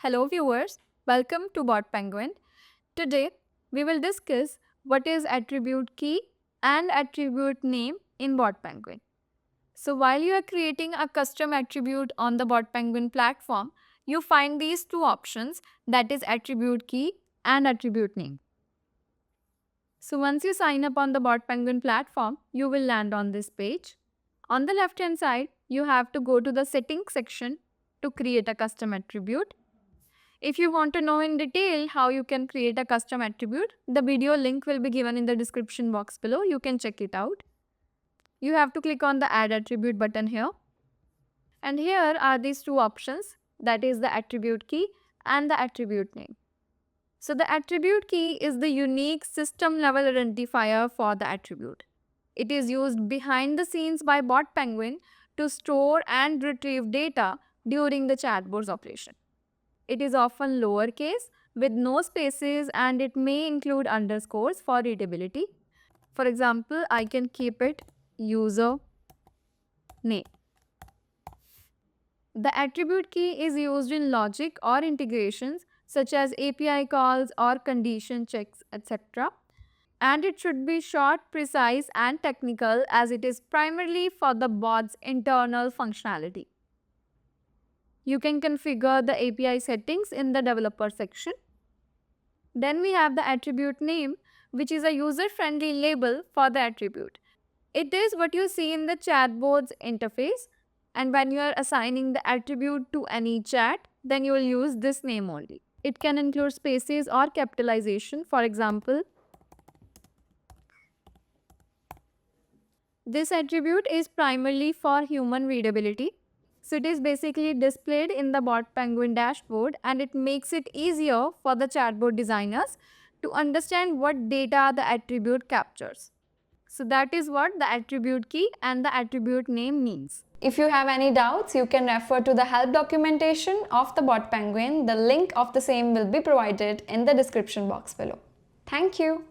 Hello viewers, welcome to BotPenguin. Today we will discuss what is attribute key and attribute name in BotPenguin. So while you are creating a custom attribute on the BotPenguin platform, you find these two options, that is attribute key and attribute name. So once you sign up on the BotPenguin platform, you will land on this page. On the left hand side, you have to go to the settings section to create a custom attribute. If you want to know in detail how you can create a custom attribute, the video link will be given in the description box below. You can check it out. You have to click on the add attribute button here. And here are these two options, that is the attribute key and the attribute name. So the attribute key is the unique system level identifier for the attribute. It is used behind the scenes by BotPenguin to store and retrieve data during the chatbot's operation. It is often lowercase with no spaces and it may include underscores for readability. For example, I can keep it user name. The attribute key is used in logic or integrations such as API calls or condition checks, etc. And it should be short, precise and technical as it is primarily for the bot's internal functionality. You can configure the API settings in the developer section. Then we have the attribute name, which is a user-friendly label for the attribute. It is what you see in the chatbot's interface, and when you are assigning the attribute to any chat, then you will use this name only. It can include spaces or capitalization. For example, this attribute is primarily for human readability. So it is basically displayed in the BotPenguin dashboard and it makes it easier for the chatbot designers to understand what data the attribute captures. So that is what the attribute key and the attribute name means. If you have any doubts, you can refer to the help documentation of the BotPenguin. The link of the same will be provided in the description box below. Thank you.